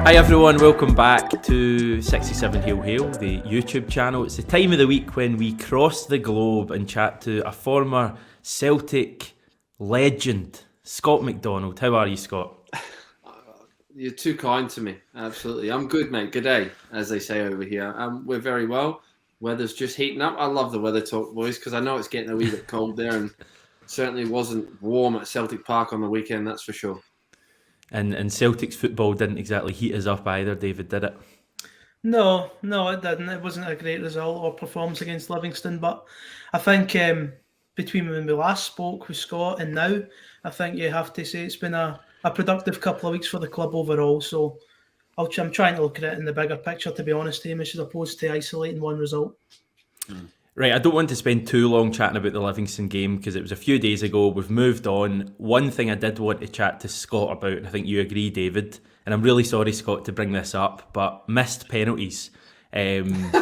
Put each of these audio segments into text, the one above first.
Hi everyone, welcome back to 67 Hail Hail, the YouTube channel. It's the time of the week when we cross the globe and chat to a former Celtic legend, Scott McDonald. How are you, Scott? You're too kind to me, absolutely. I'm good, mate. Good day, as they say over here. We're very well. Weather's just heating up. I love the weather talk, boys, because I know it's getting a wee bit cold there, and certainly wasn't warm at Celtic Park on the weekend, that's for sure. And Celtic's football didn't exactly heat us up either, David, did it? No, it didn't. It wasn't a great result or performance against Livingston, but I think between when we last spoke with Scott and now, I think you have to say it's been a productive couple of weeks for the club overall. So I'm trying to look at it in the bigger picture, to be honest, Hamish, as opposed to isolating one result. Right, I don't want to spend too long chatting about the Livingston game because it was a few days ago. We've moved on. One thing I did want to chat to Scott about, and I think you agree, David, and I'm really sorry, Scott, to bring this up, but missed penalties. That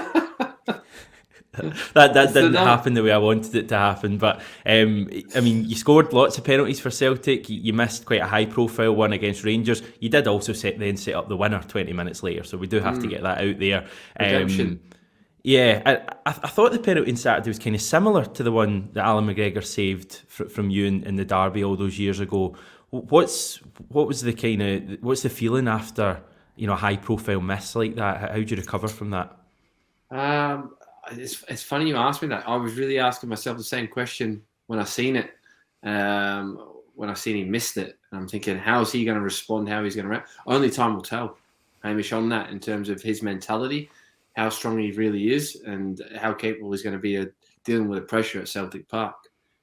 didn't happen the way I wanted it to happen. But, I mean, you scored lots of penalties for Celtic. You missed quite a high-profile one against Rangers. You did also set up the winner 20 minutes later, so we do have to get that out there. Redemption. Yeah, I thought the penalty on Saturday was kind of similar to the one that Alan McGregor saved from you in the derby all those years ago. What's the feeling after a high profile miss like that? How do you recover from that? It's funny you asked me that. I was really asking myself the same question when I seen it. When I seen he missed it, and I'm thinking, how's he going to respond? How he's going to react? Only time will tell, Hamish, on that in terms of his mentality. How strong he really is and how capable he's going to be of dealing with the pressure at Celtic Park.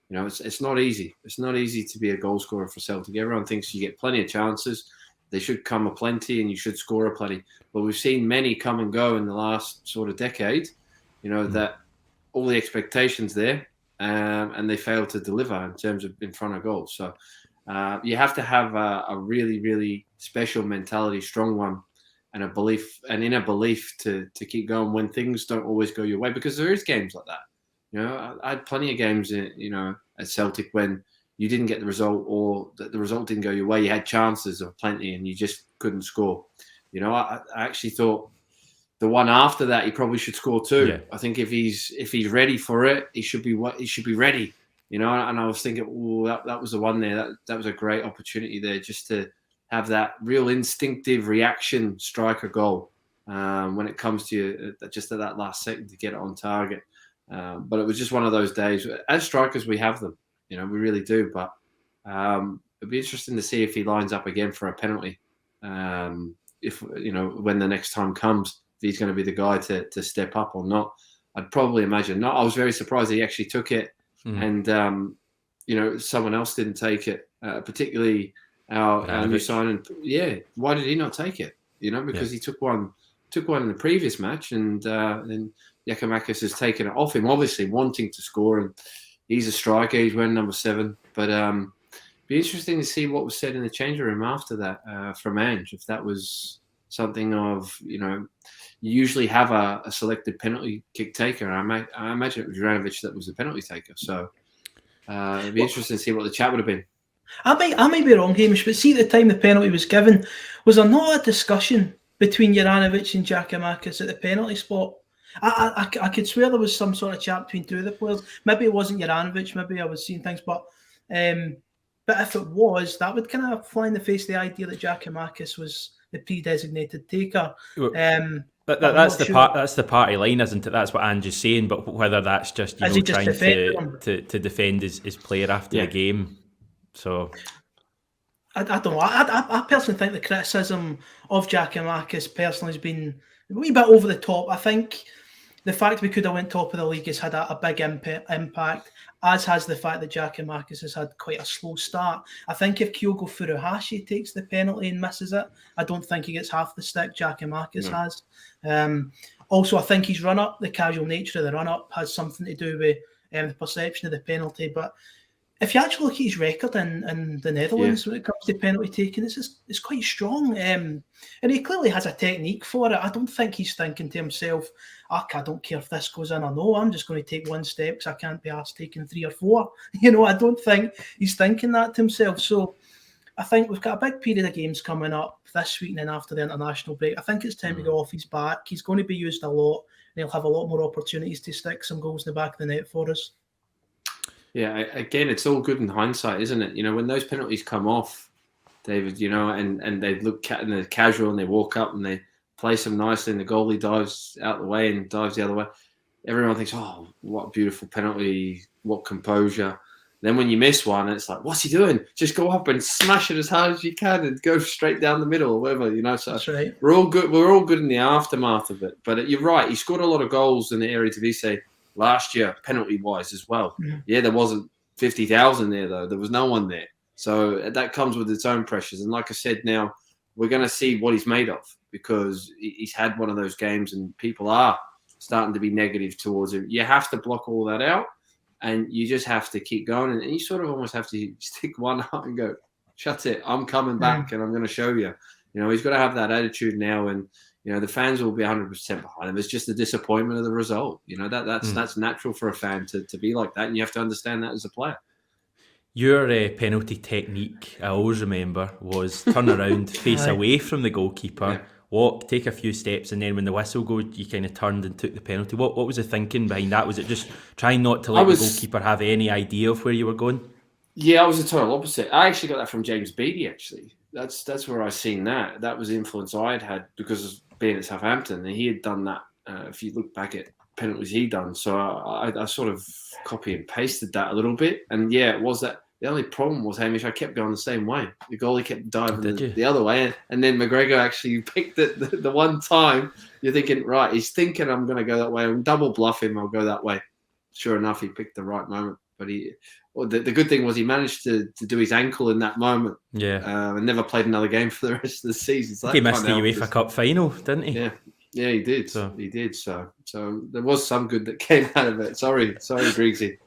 You know, it's not easy. It's not easy to be a goal scorer for Celtic. Everyone thinks you get plenty of chances. They should come a plenty and you should score a plenty. But we've seen many come and go in the last sort of decade, that all the expectations there and they fail to deliver in terms of in front of goals. So you have to have a really, really special mentality, strong one, and an inner belief to keep going when things don't always go your way, because there is games like that. I had plenty of games, at Celtic when you didn't get the result or the result didn't go your way. You had chances of plenty and you just couldn't score. I actually thought the one after that he probably should score too. Yeah. I think if he's ready for it, he should be ready. And I was thinking, that was the one there. That was a great opportunity there, just to have that real instinctive reaction striker goal when it comes to you, just at that last second to get it on target. But it was just one of those days. As strikers, we have them, we really do. But it'd be interesting to see if he lines up again for a penalty. When the next time comes, if he's going to be the guy to step up or not. I'd probably imagine not. I was very surprised he actually took it, and someone else didn't take it, particularly our new signing. Yeah, why did he not take it? Because he took one in the previous match, and then Giakoumakis has taken it off him, obviously wanting to score, and he's a striker. He's wearing number 7. But be interesting to see what was said in the changing room after that from Ange, if that was something of, you usually have a selected penalty kick taker. I imagine it was Juranovic that was the penalty taker. So it'd be interesting to see what the chat would have been. I might be wrong, Hamish, but see, at the time the penalty was given, was there not a discussion between Juranovic and Giakoumakis at the penalty spot? I could swear there was some sort of chat between two of the players. Maybe it wasn't Juranovic, maybe I was seeing things, but if it was, that would kind of fly in the face of the idea that Giakoumakis was the pre-designated taker. But that's the party line, isn't it? That's what Ange is saying. But whether that's just trying to defend his player after the game. So I don't know. I personally think the criticism of Giakoumakis personally has been a wee bit over the top. I think the fact we could have went top of the league has had a big impact, as has the fact that Giakoumakis has had quite a slow start. I think if Kyogo Furuhashi takes the penalty and misses it, I don't think he gets half the stick Giakoumakis has. Also, I think his run-up, the casual nature of the run-up, has something to do with the perception of the penalty. But if you actually look at his record in the Netherlands when it comes to penalty taking, it's quite strong. And he clearly has a technique for it. I don't think he's thinking to himself, I don't care if this goes in or no, I'm just going to take one step because I can't be asked taking 3 or 4. I don't think he's thinking that to himself. So I think we've got a big period of games coming up this week and then after the international break. I think it's time to go off his back. He's going to be used a lot, and he'll have a lot more opportunities to stick some goals in the back of the net for us. Yeah, again, it's all good in hindsight, isn't it? When those penalties come off, David, and they look and they're casual and they walk up and they place them nicely and the goalie dives out the way and dives the other way. Everyone thinks, oh, what a beautiful penalty, what composure. Then when you miss one, it's like, what's he doing? Just go up and smash it as hard as you can and go straight down the middle or whatever, So That's right. We're all good. We're all good in the aftermath of it. But you're right. He scored a lot of goals in the Eredivisie last year, penalty-wise as well. Yeah, there wasn't 50,000 there, though. There was no one there. So that comes with its own pressures. And like I said, now we're going to see what he's made of because he's had one of those games and people are starting to be negative towards him. You have to block all that out. And you just have to keep going. And you sort of almost have to stick one up and go, shut it. I'm coming back and I'm going to show you. He's got to have that attitude now. And, the fans will be 100% behind him. It's just the disappointment of the result. That's natural for a fan to be like that. And you have to understand that as a player. Your penalty technique, I always remember, was turn around, face away from the goalkeeper, walk, take a few steps, and then when the whistle goes, you kind of turned and took the penalty. What was the thinking behind that? Was it just trying not to let the goalkeeper have any idea of where you were going? Yeah, I was the total opposite. I actually got that from James Beattie, actually. That's where I seen that. That was the influence I had because of being at Southampton, and he had done that. If you look back at penalties he'd done. So I sort of copy and pasted that a little bit. And yeah, it was that. The only problem was, Hamish, I kept going the same way. The goalie kept diving the other way. And then McGregor actually picked it the one time. You're thinking, right, he's thinking I'm going to go that way. I'm double bluff him. I'll go that way. Sure enough, he picked the right moment. But the good thing was he managed to do his ankle in that moment. Yeah. And never played another game for the rest of the season. So he missed the UEFA Cup final, didn't he? Yeah, he did. He did. So there was some good that came out of it. Sorry, Griggsy.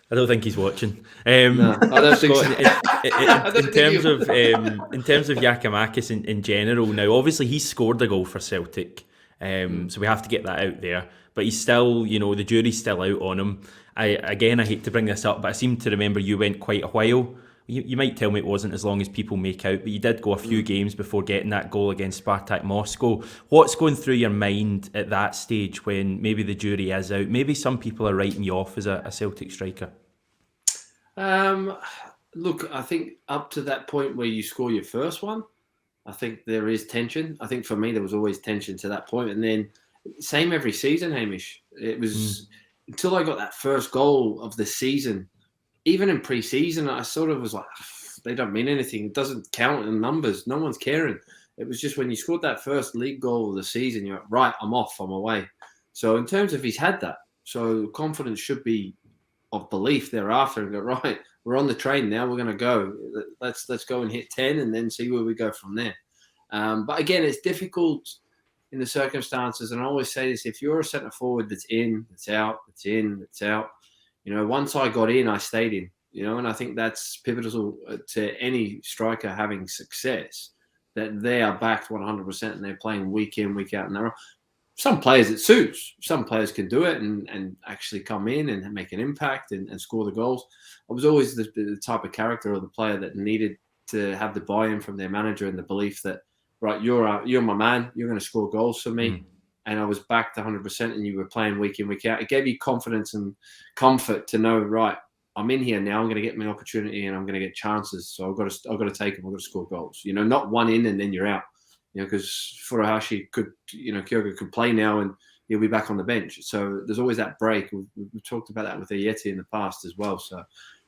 I don't think he's watching. No, I don't think so. In terms of Giakoumakis in general, now obviously he scored a goal for Celtic, so we have to get that out there. But he's still, the jury's still out on him. I hate to bring this up, but I seem to remember you went quite a while. You might tell me it wasn't as long as people make out, but you did go a few games before getting that goal against Spartak Moscow. What's going through your mind at that stage when maybe the jury is out? Maybe some people are writing you off as a Celtic striker. Look, I think up to that point where you score your first one, I think there is tension. I think for me, there was always tension to that point. And then same every season, Hamish. It was until I got that first goal of the season. Even in pre-season, I sort of was like, they don't mean anything. It doesn't count in numbers. No one's caring. It was just when you scored that first league goal of the season, you're like, right, I'm off, I'm away. So in terms of he's had that, so confidence should be of belief thereafter and go, right, we're on the train now, we're going to go. Let's go and hit 10 and then see where we go from there. But again, it's difficult in the circumstances. And I always say this, if you're a centre forward that's in, that's out, that's in, that's out, once I got in, I stayed in, and I think that's pivotal to any striker having success, that they are backed 100% and they're playing week in, week out. And some players it suits. Some players can do it and actually come in and make an impact and score the goals. I was always the type of character or the player that needed to have the buy-in from their manager and the belief that, right, you're my man, you're going to score goals for me. And I was backed 100% and you were playing week in, week out. It gave you confidence and comfort to know, right, I'm in here now. I'm going to get my opportunity and I'm going to get chances. So I've got to take them. I've got to score goals. Not one in and then you're out. Because Furuhashi could, Kyogo could play now and he'll be back on the bench. So there's always that break. We've talked about that with Ayeti in the past as well. So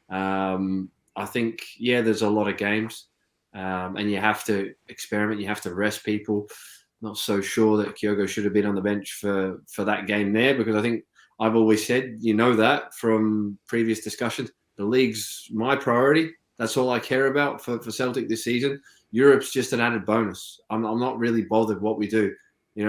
I think, there's a lot of games and you have to experiment. You have to rest people. Not so sure that Kyogo should have been on the bench for that game there, because I think I've always said, that from previous discussions, the league's my priority. That's all I care about for Celtic this season. Europe's just an added bonus. I'm not really bothered what we do.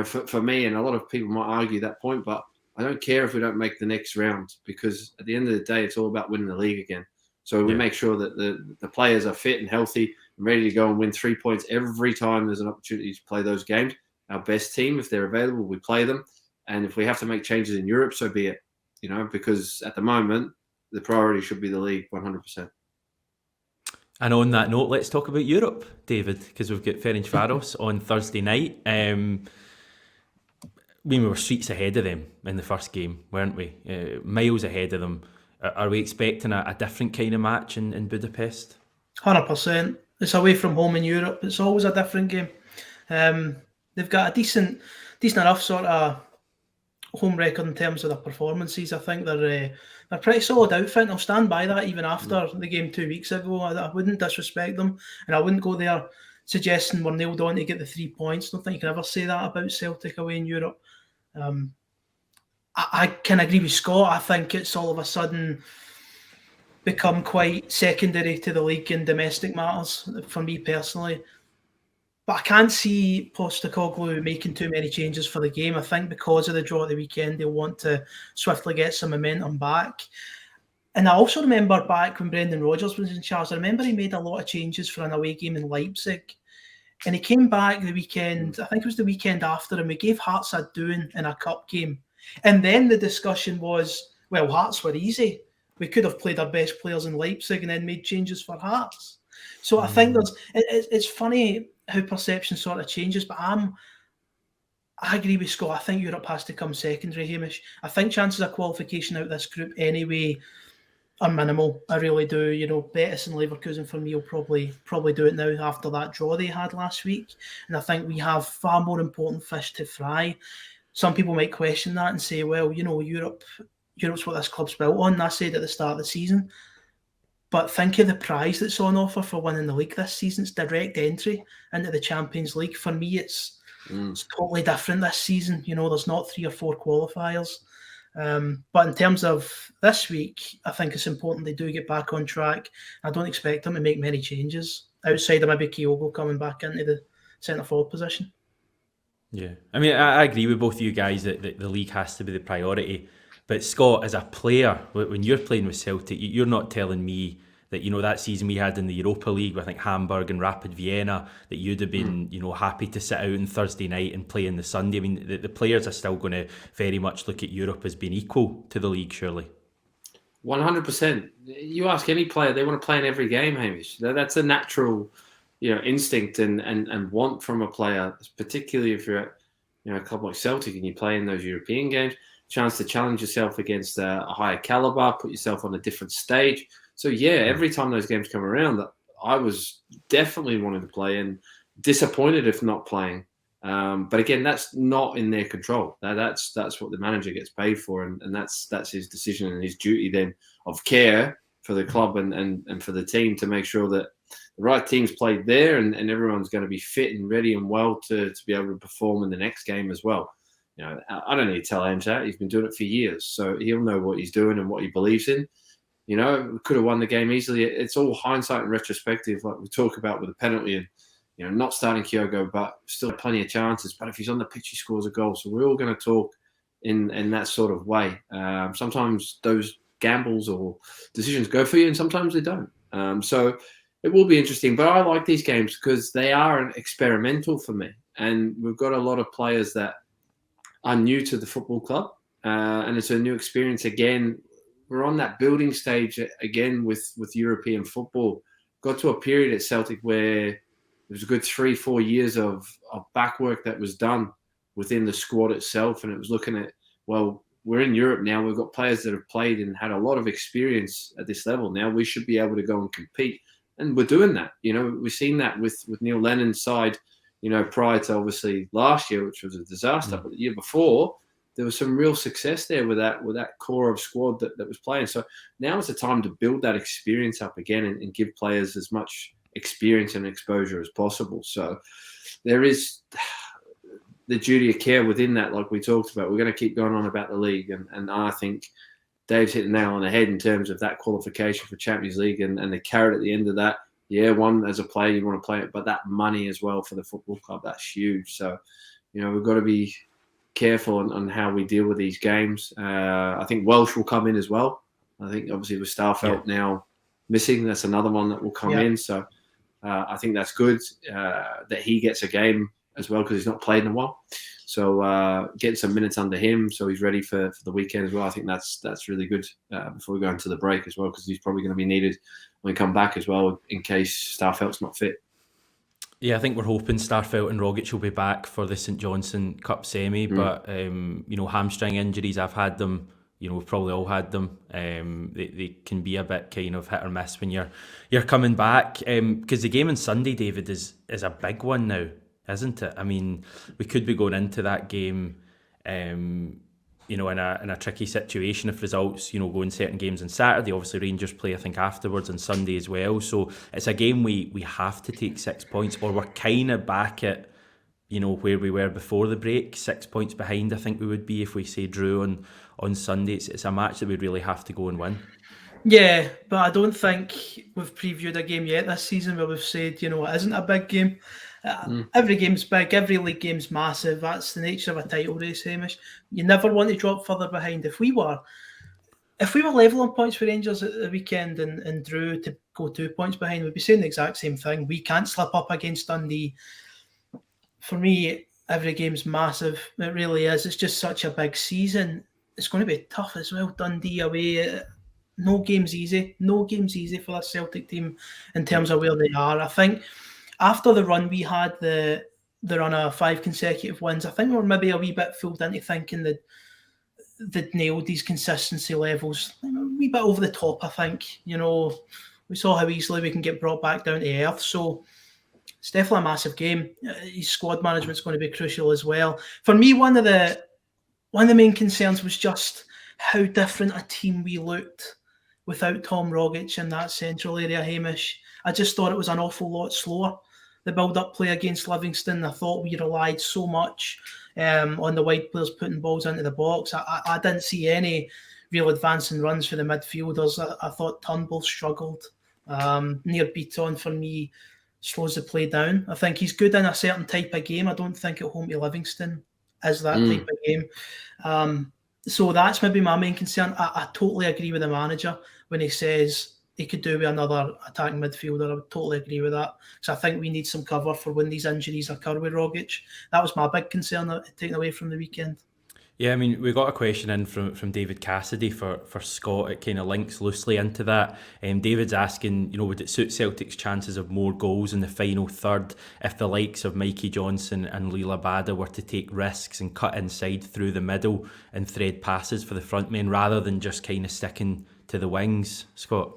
For me, and a lot of people might argue that point, but I don't care if we don't make the next round, because at the end of the day, it's all about winning the league again. So we make sure that the players are fit and healthy and ready to go and win 3 points every time there's an opportunity to play those games. Our best team, if they're available, we play them. And if we have to make changes in Europe, so be it. Because at the moment, the priority should be the league 100%. And on that note, let's talk about Europe, David, because we've got Ferencváros on Thursday night. We were streets ahead of them in the first game, weren't we? Miles ahead of them. Are we expecting a different kind of match in Budapest? 100%. It's away from home in Europe. It's always a different game. They've got a decent enough sort of home record in terms of their performances. I think they're a pretty solid outfit, and I'll stand by that even after the game 2 weeks ago. I wouldn't disrespect them, and I wouldn't go there suggesting we're nailed on to get the 3 points. I don't think you can ever say that about Celtic away in Europe. I can agree with Scott. I think it's all of a sudden become quite secondary to the league in domestic matters for me personally. But I can't see Postecoglou making too many changes for the game. I think because of the draw at the weekend, they'll want to swiftly get some momentum back. And I also remember back when Brendan Rodgers was in charge, I remember he made a lot of changes for an away game in Leipzig. And he came back the weekend, I think it was the weekend after, and we gave Hearts a doing in a cup game. And then the discussion was, well, Hearts were easy. We could have played our best players in Leipzig and then made changes for Hearts. So I think it's funny how perception sort of changes, but I agree with Scott. I think Europe has to come secondary, Hamish. I think chances of qualification out of this group anyway are minimal. I really do. You know, Betis and Leverkusen for me will probably do it now after that draw they had last week. And I think we have far more important fish to fry. Some people might question that and say, well, you know, Europe's what this club's built on. And I said at the start of the season. But think of the prize that's on offer for winning the league this season. It's direct entry into the Champions League. For me, it's totally different this season. You know, there's not 3 or 4 qualifiers. But in terms of this week, I think it's important they do get back on track. I don't expect them to make many changes outside of maybe Kyogo coming back into the centre-forward position. Yeah. I mean, I agree with both of you guys that the league has to be the priority. But Scott, as a player, when you're playing with Celtic, you're not telling me that, you know, that season we had in the Europa League with, I think, Hamburg and Rapid Vienna, that you'd have been, you know, happy to sit out on Thursday night and play on the Sunday. I mean, the players are still going to very much look at Europe as being equal to the league, surely. 100%. You ask any player, they want to play in every game, Hamish. That's a natural, you know, instinct and want from a player, particularly if you're at, you know, a club like Celtic and you play in those European games. Chance to challenge yourself against a higher caliber, put yourself on a different stage. So yeah, every time those games come around, I was definitely wanting to play and disappointed if not playing. But again, that's not in their control. That's what the manager gets paid for, and that's his decision and his duty then of care for the club and for the team to make sure that the right team's played there and everyone's going to be fit and ready and well to be able to perform in the next game as well. You know, I don't need to tell Ange that. He's been doing it for years, so he'll know what he's doing and what he believes in. You know, we could have won the game easily. It's all hindsight and retrospective, like we talk about with the penalty and, you know, not starting Kyogo, but still plenty of chances. But if he's on the pitch, he scores a goal. So we're all going to talk in that sort of way. Sometimes those gambles or decisions go for you, and sometimes they don't. So it will be interesting. But I like these games because they are experimental for me. And we've got a lot of players that are new to the football club, and it's a new experience again. We're on that building stage again with European football. Got to a period at Celtic where there was a good 3-4 years of back work that was done within the squad itself, and it was looking at, well, we're in Europe now. We've got players that have played and had a lot of experience at this level. Now we should be able to go and compete, and we're doing that. You know, we've seen that with Neil Lennon's side. You know, prior to obviously last year, which was a disaster, but the year before, there was some real success there with that core of squad that was playing. So now is the time to build that experience up again and give players as much experience and exposure as possible. So there is the duty of care within that, like we talked about. We're going to keep going on about the league, and I think Dave's hit the nail on the head in terms of that qualification for Champions League and the carrot at the end of that. Yeah, one, as a player, you want to play it, but that money as well for the football club, that's huge. So, you know, we've got to be careful on how we deal with these games. I think Welsh will come in as well. I think obviously with Starfelt now missing, that's another one that will come in. So I think that's good that he gets a game as well because he's not played in a while. So getting some minutes under him, so he's ready for the weekend as well. I think that's really good before we go into the break as well, because he's probably going to be needed when we come back as well in case Starfelt's not fit. Yeah, I think we're hoping Starfelt and Rogic will be back for the St Johnstone Cup semi, but hamstring injuries, I've had them. We've probably all had them. They can be a bit kind of hit or miss when you're coming back. Because the game on Sunday, David, is a big one now, isn't it? I mean, we could be going into that game, in a tricky situation if results, go in certain games on Saturday. Obviously, Rangers play, I think, afterwards on Sunday as well. So it's a game we have to take 6 points, or we're kind of back at, where we were before the break. 6 points behind, I think we would be if we say drew on Sunday. It's a match that we really have to go and win. Yeah, but I don't think we've previewed a game yet this season where we've said, it isn't a big game. Every game's big, every league game's massive. That's the nature of a title race, Hamish. You never want to drop further behind. If we were level on points for Rangers at the weekend and drew to go 2 points behind, we'd be saying the exact same thing. We can't slip up against Dundee. For me, every game's massive. It really is. It's just such a big season. It's going to be tough as well. Dundee away. No game's easy. No game's easy for this Celtic team in terms of where they are. I think after the run we had, the run of 5 consecutive wins, I think we were maybe a wee bit fooled into thinking that they'd nailed these consistency levels. A wee bit over the top, I think. We saw how easily we can get brought back down to earth. So it's definitely a massive game. His squad management's going to be crucial as well. For me, one of the main concerns was just how different a team we looked without Tom Rogic in that central area, Hamish. I just thought it was an awful lot slower. The build-up play against Livingston, I thought we relied so much on the wide players putting balls into the box. I didn't see any real advancing runs for the midfielders. I thought Turnbull struggled. Near Beaton, for me, slows the play down. I think he's good in a certain type of game. I don't think at home to Livingston is that type of game. So that's maybe my main concern. I totally agree with the manager when he says he could do with another attacking midfielder. I would totally agree with that. So I think we need some cover for when these injuries occur with Rogic. That was my big concern taken away from the weekend. Yeah, I mean, we got a question in from David Cassidy for Scott. It kind of links loosely into that. David's asking, would it suit Celtic's chances of more goals in the final third if the likes of Mikey Johnson and Liel Abada were to take risks and cut inside through the middle and thread passes for the front men rather than just kind of sticking to the wings, Scott?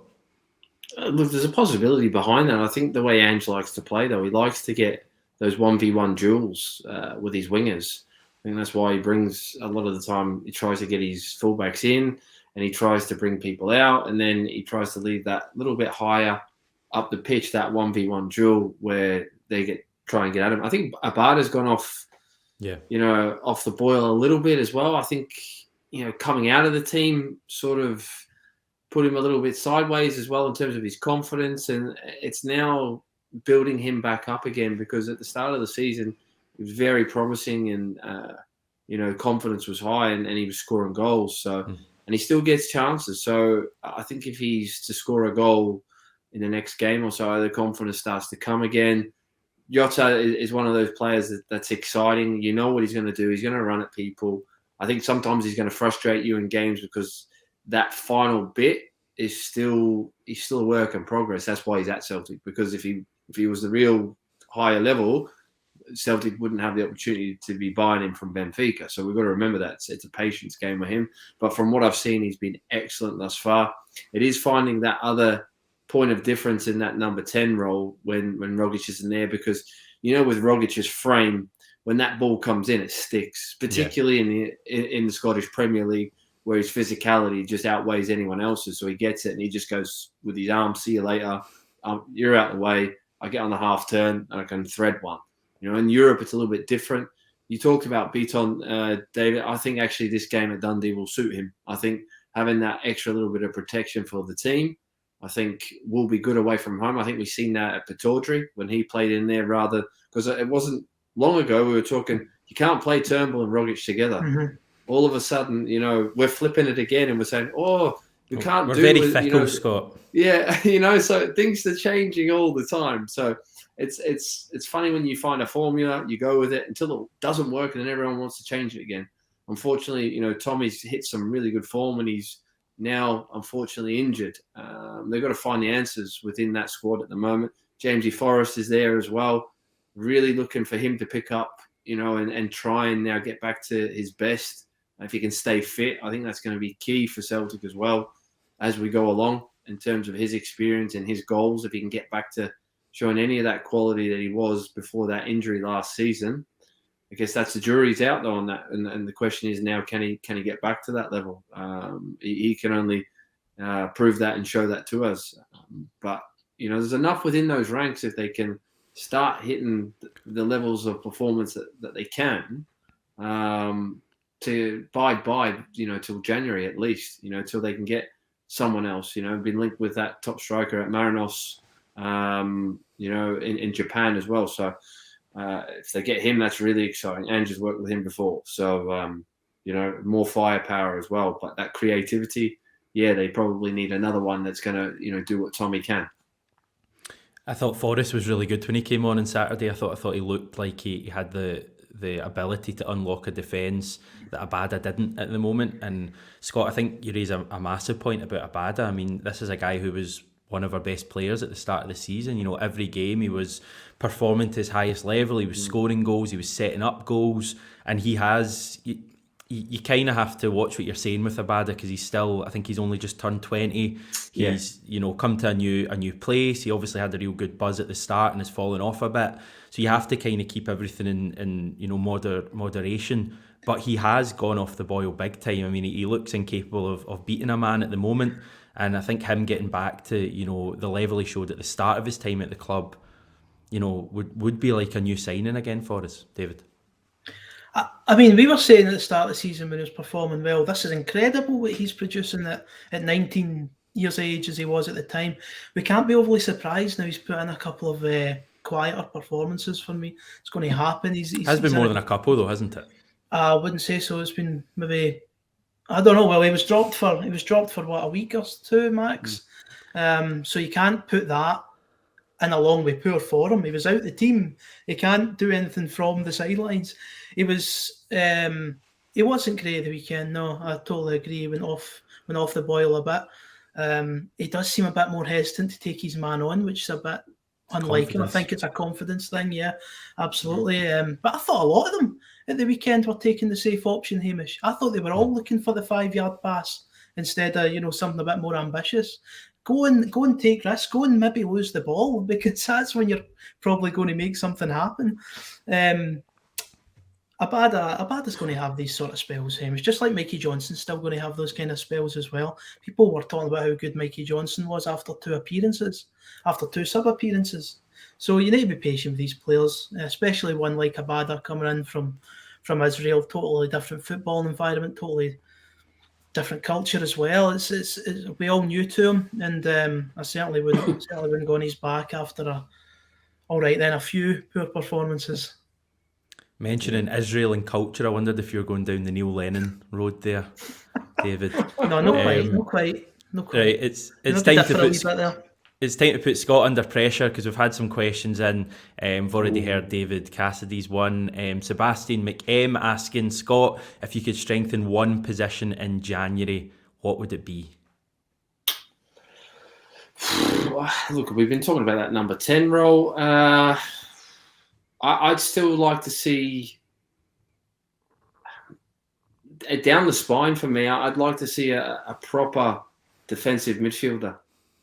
Look, there's a possibility behind that. I think the way Ange likes to play, though, he likes to get those 1v1 duels with his wingers. I think that's why he brings a lot of the time, he tries to get his fullbacks in and he tries to bring people out, and then he tries to leave that little bit higher up the pitch, that 1v1 duel where they try and get at him. I think Abada's gone off, off the boil a little bit as well. I think, coming out of the team sort of put him a little bit sideways as well in terms of his confidence, and it's now building him back up again, because at the start of the season, he was very promising and, confidence was high and he was scoring goals. So, and he still gets chances. So I think if he's to score a goal in the next game or so, the confidence starts to come again. Jota is one of those players that's exciting. You know what he's going to do. He's going to run at people. I think sometimes he's going to frustrate you in games because that final bit is still a work in progress. That's why he's at Celtic, because if he was the real higher level, Celtic wouldn't have the opportunity to be buying him from Benfica. So we've got to remember that it's a patience game with him. But from what I've seen, he's been excellent thus far. It is finding that other point of difference in that number 10 role when Rogic isn't there, because, with Rogic's frame, when that ball comes in, it sticks, particularly in the Scottish Premier League, where his physicality just outweighs anyone else's. So he gets it and he just goes with his arm, see you later. You're out of the way. I get on the half turn and I can thread one. In Europe, it's a little bit different. You talked about Beaton, David. I think actually this game at Dundee will suit him. I think having that extra little bit of protection for the team, I think will be good away from home. I think we've seen that at Pataudry when he played in there because it wasn't long ago we were talking, you can't play Turnbull and Rogic together. Mm-hmm. All of a sudden, we're flipping it again and we're saying, we can't we're do very it. Fickle, Scott. Yeah, so things are changing all the time. So it's funny when you find a formula, you go with it until it doesn't work, and then everyone wants to change it again. Unfortunately, Tommy's hit some really good form, and he's now unfortunately injured. They've got to find the answers within that squad at the moment. Jamesy Forrest is there as well. Really looking for him to pick up, and try and now get back to his best. If he can stay fit, I think that's going to be key for Celtic as well as we go along in terms of his experience and his goals. If he can get back to showing any of that quality that he was before that injury last season, I guess that's the jury's out though on that. And the question is now, can he get back to that level? He can only prove that and show that to us. But there's enough within those ranks if they can start hitting the levels of performance that they can. To bide by, till January at least, till they can get someone else, been linked with that top striker at Marinos, in Japan as well. So if they get him, that's really exciting. Ange has worked with him before. So, more firepower as well. But that creativity, they probably need another one that's going to, do what Tommy can. I thought Forrest was really good when he came on Saturday. I thought he looked like he had the ability to unlock a defence that Abada didn't at the moment. And Scott, I think you raise a massive point about Abada. I mean, this is a guy who was one of our best players at the start of the season. Every game he was performing to his highest level. He was scoring goals, he was setting up goals, and he has... You kind of have to watch what you're saying with Abada because I think he's only just turned 20. He's come to a new place. He obviously had a real good buzz at the start and has fallen off a bit. So you have to kind of keep everything in moderation. But he has gone off the boil big time. I mean, he looks incapable of beating a man at the moment. And I think him getting back to the level he showed at the start of his time at the club, would be like a new signing again for us, David. I mean, we were saying at the start of the season when he was performing well, this is incredible what he's producing at 19 years of age as he was at the time. We can't be overly surprised now he's put in a couple of quieter performances for me. It's going to happen. He's been more than a couple though, hasn't it? I wouldn't say so. It's been maybe, I don't know. Well, he was dropped for what, a week or two max. So you can't put that in along with poor form. He was out the team. He can't do anything from the sidelines. He wasn't great at the weekend. No, I totally agree. He went off the boil a bit. He does seem a bit more hesitant to take his man on, which is a bit unlike him. I think it's a confidence thing. Yeah, absolutely. But I thought a lot of them at the weekend were taking the safe option, Hamish. I thought they were all looking for the 5-yard pass instead of something a bit more ambitious. Go and take risks. Go and maybe lose the ball because that's when you're probably going to make something happen. Abada's going to have these sort of spells. It's just like Mikey Johnson's still going to have those kind of spells as well. People were talking about how good Mikey Johnson was after 2 sub-appearances. So you need to be patient with these players, especially one like Abada coming in from Israel, totally different football environment, totally different culture as well. It's we all new to him, and I certainly wouldn't go on his back after a few poor performances. Mentioning Israel and culture, I wondered if you were going down the Neil Lennon road there, David. No, not quite. Right, it's time to put Scott under pressure because we've had some questions in. We've already heard David Cassidy's one. Sebastian McM asking, Scott, if you could strengthen one position in January, what would it be? Look, we've been talking about that number 10 role. I'd still like to see down the spine for me. I'd like to see a proper defensive midfielder,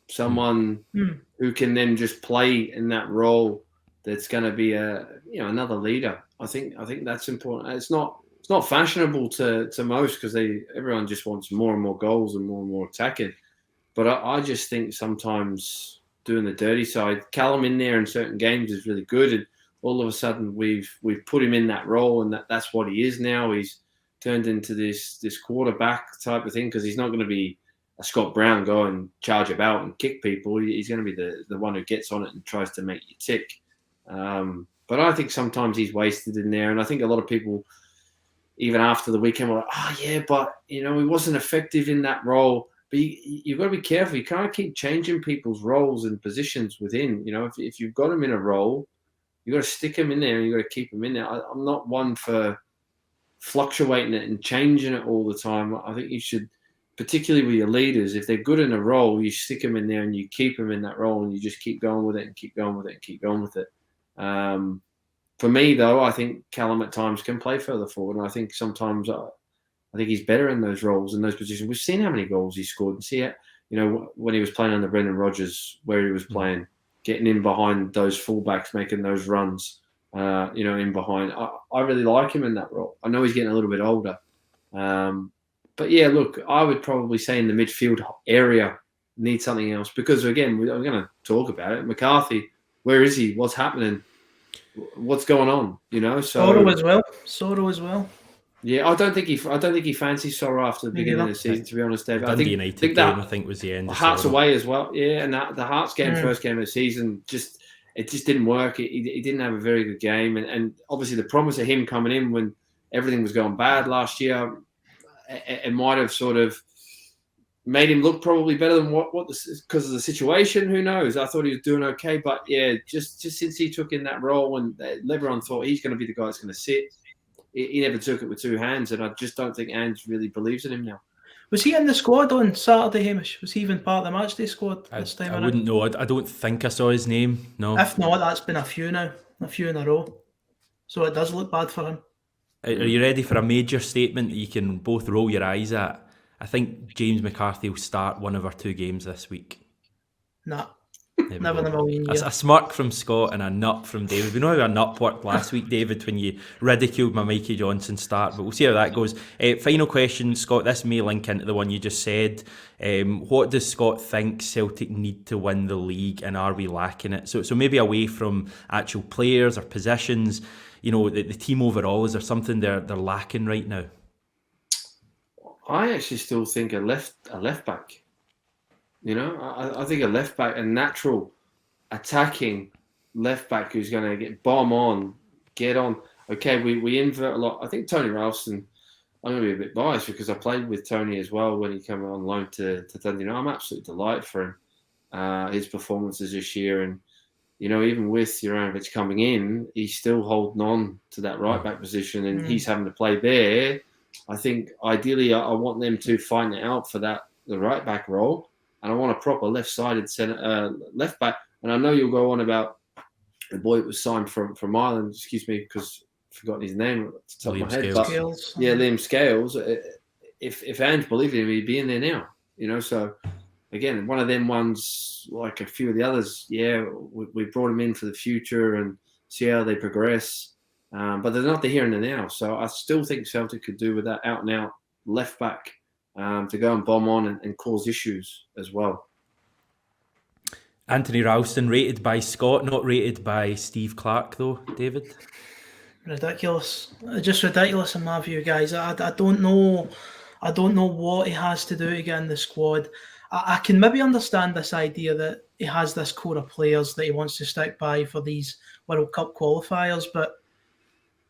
someone who can then just play in that role. That's going to be another leader. I think that's important. It's not fashionable to most because everyone just wants more and more goals and more attacking. But I just think sometimes doing the dirty side, Callum in there in certain games is really good, and all of a sudden we've put him in that role, and that's what he is now. He's turned into this quarterback type of thing because he's not going to be a Scott Brown go and charge about and kick people. He's going to be the one who gets on it and tries to make you tick. But I think sometimes he's wasted in there, and I think a lot of people, even after the weekend, were like, but he wasn't effective in that role. But you've got to be careful. You can't keep changing people's roles and positions within. If you've got them in a role, you've got to stick them in there and you've got to keep them in there. I'm not one for fluctuating it and changing it all the time. I think you should, particularly with your leaders, if they're good in a role, you stick them in there and you keep them in that role and you just keep going with it and keep going with it and keep going with it. For me, though, I think Callum at times can play further forward, and I think sometimes I think he's better in those roles, in those positions. We've seen how many goals he scored, and see it, when he was playing under Brendan Rodgers, where he was playing, getting in behind those fullbacks, making those runs, in behind. I really like him in that role. I know he's getting a little bit older. But yeah, look, I would probably say in the midfield area need something else because, again, I'm going to talk about it. McCarthy, where is he? What's happening? What's going on? Sorrow as well. Yeah, I don't think he fancies Sorrow after the beginning of the season. To be honest, Dave, I think that was the end. Hearts away as well. Yeah, and the Hearts game, first game of the season, it just didn't work. He didn't have a very good game, and obviously the promise of him coming in when everything was going bad last year, it might have sort of made him look probably better than what because of the situation. Who knows? I thought he was doing okay, but yeah, just since he took in that role and everyone thought he's going to be the guy that's going to sit, he never took it with two hands, and I just don't think Ange really believes in him now. Was he in the squad on Saturday, Hamish? Was he even part of the matchday squad this time? I wouldn't know. I don't think I saw his name. No. If not, that's been a few in a row. So it does look bad for him. Are you ready for a major statement that you can both roll your eyes at? I think James McCarthy will start one of our 2 games this week. Nah. Never in a million years. A smirk from Scott and a nut from David. We know how a nut worked last week, David, when you ridiculed my Mikey Johnson start, but we'll see how that goes. Final question, Scott, this may link into the one you just said. What does Scott think Celtic need to win the league, and are we lacking it? So maybe away from actual players or positions, the team overall, is there something they're lacking right now? I actually still think a left back. I think a left back, a natural attacking left back who's going to get get on. Okay, we invert a lot. I think Tony Ralston, I'm going to be a bit biased because I played with Tony as well when he came on loan to Dundee. I'm absolutely delighted for him, his performances this year. And, even with Juranovic coming in, he's still holding on to that right back position and he's having to play there. I think ideally I want them to find it out for the right back role. And I want a proper left-sided left back. And I know you'll go on about the boy that was signed from Ireland. Excuse me, because I've forgotten his name at the top of my head. Scales. Yeah, Liam Scales. If Ange believed in him, he'd be in there now. So again, one of them ones, like a few of the others. Yeah, we brought him in for the future and see how they progress. But they're not the here and the now. So I still think Celtic could do with that out-and-out left back. To go and bomb on and cause issues as well. Anthony Ralston, rated by Scott, not rated by Steve Clark, though, David? Ridiculous. Just ridiculous in my view, guys. I don't know what he has to do to get in the squad. I can maybe understand this idea that he has this core of players that he wants to stick by for these World Cup qualifiers, but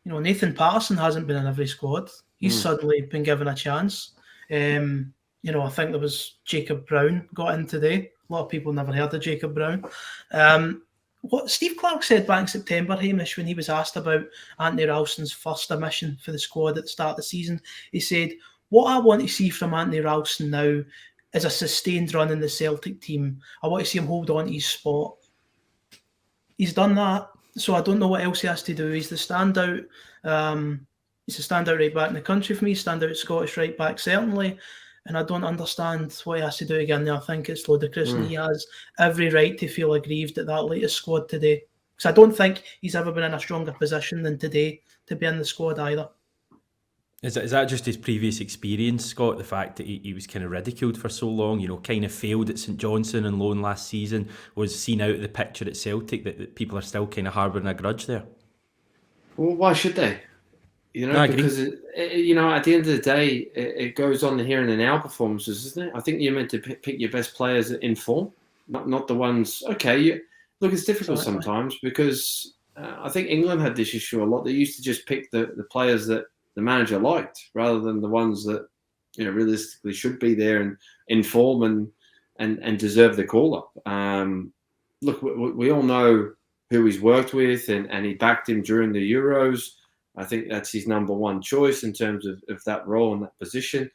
Nathan Patterson hasn't been in every squad. He's suddenly been given a chance. I think there was Jacob Brown got in today. A lot of people never heard of Jacob Brown. What Steve Clark said back in September, Hamish, when he was asked about Anthony Ralston's first omission for the squad at the start of the season, he said, "What I want to see from Anthony Ralston now is a sustained run in the Celtic team. I want to see him hold on to his spot." He's done that, so I don't know what else he has to do. He's the standout. He's a standout right back in the country for me, standout Scottish right back, certainly. And I don't understand what he has to do again there. I think it's ludicrous, and he has every right to feel aggrieved at that latest squad today. Because I don't think he's ever been in a stronger position than today to be in the squad either. Is that just his previous experience, Scott? The fact that he was kind of ridiculed for so long, kind of failed at St Johnstone and loan last season, was seen out of the picture at Celtic, that people are still kind of harbouring a grudge there? Well, why should they? Because at the end of the day, it goes on the here and the now performances, isn't it? I think you're meant to pick your best players in form, not the ones. Okay, look, it's difficult sometimes because I think England had this issue a lot. They used to just pick the players that the manager liked rather than the ones that realistically should be there and in form and deserve the call up. Look, we all know who he's worked with, and he backed him during the Euros. I think that's his number one choice in terms of that role and that position.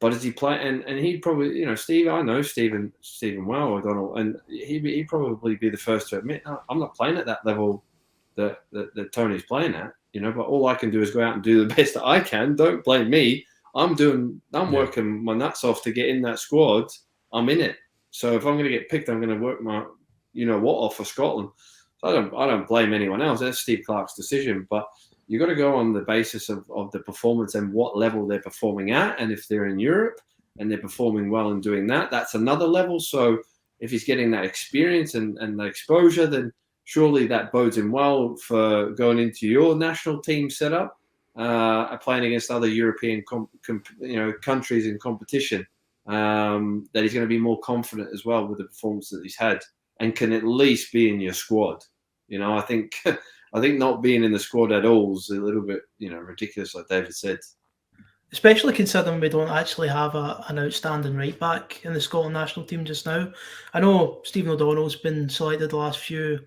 But as he play, and he'd probably, Steve, I know Stephen well, O'Donnell, and he'd probably be the first to admit, I'm not playing at that level that Tony's playing at, but all I can do is go out and do the best that I can. Don't blame me. I'm working my nuts off to get in that squad. I'm in it. So if I'm going to get picked, I'm going to work my, off for Scotland. So I don't blame anyone else. That's Steve Clarke's decision. But you got to go on the basis of the performance and what level they're performing at. And if they're in Europe and they're performing well and doing that, that's another level. So if he's getting that experience and the exposure, then surely that bodes him well for going into your national team setup, playing against other European countries in competition. That he's going to be more confident as well with the performance that he's had and can at least be in your squad. I think not being in the squad at all is a little bit, ridiculous, like David said. Especially considering we don't actually have an outstanding right back in the Scotland national team just now. I know Stephen O'Donnell's been selected the last few.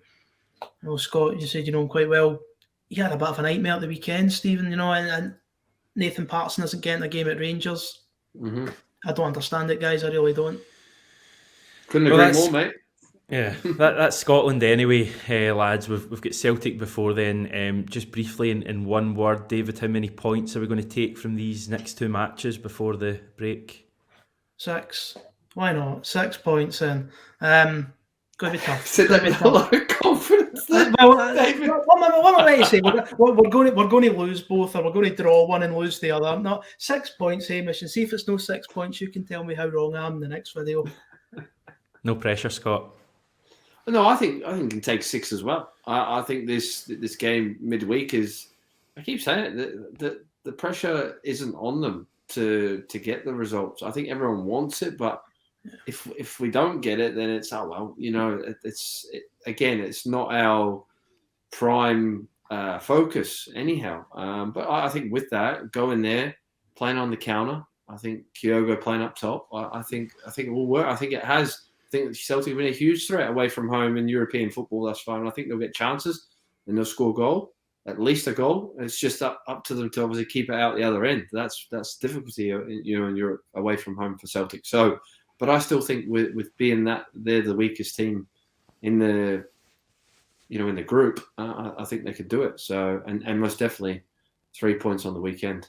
Scott, you said you know him quite well. He had a bit of a nightmare at the weekend, Stephen, and Nathan Patterson isn't getting a game at Rangers. Mm-hmm. I don't understand it, guys. I really don't. Couldn't agree more, mate. Yeah, that's Scotland anyway, lads. We've got Celtic before then. Just briefly, in one word, David, how many points are we going to take from these next two matches before the break? 6. Why not? 6 points in. Going to be tough. Said that with a lot of confidence. What am I to say? We're going to lose both, or we're going to draw one and lose the other. Not 6 points, Hamish, and see if it's no 6 points. You can tell me how wrong I am in the next video. No pressure, Scott. No, I think you can take 6 as well. I think this game midweek is. I keep saying it. The pressure isn't on them to get the results. I think everyone wants it, but if we don't get it, then it's it's not our prime focus anyhow. But I think with that, going there, playing on the counter. I think Kyogo playing up top. I think it will work. I think it has. I think Celtic have been a huge threat away from home in European football thus far, and I think they'll get chances and they'll score a goal, at least a goal. It's just up to them to obviously keep it out the other end. That's difficulty, in Europe away from home for Celtic. So, but I still think with being that they're the weakest team in the in the group, I think they could do it. So, and most definitely 3 points on the weekend.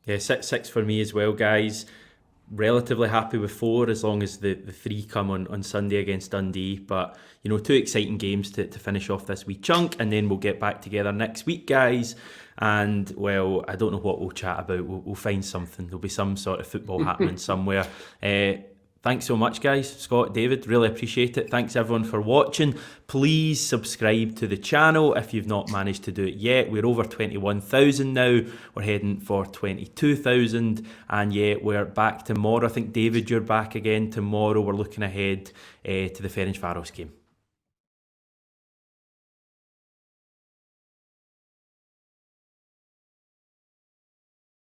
Yeah, six for me as well, guys. Relatively happy with 4 as long as the 3 come on Sunday against Dundee. But 2 exciting games to finish off this wee chunk, and then we'll get back together next week, guys. And well, I don't know what we'll chat about. We'll find something. There'll be some sort of football happening somewhere. Thanks so much, guys. Scott, David, really appreciate it. Thanks everyone for watching. Please subscribe to the channel if you've not managed to do it yet. We're over 21,000 now. We're heading for 22,000. And yeah, we're back tomorrow. I think, David, you're back again tomorrow. We're looking ahead to the Ferencváros game.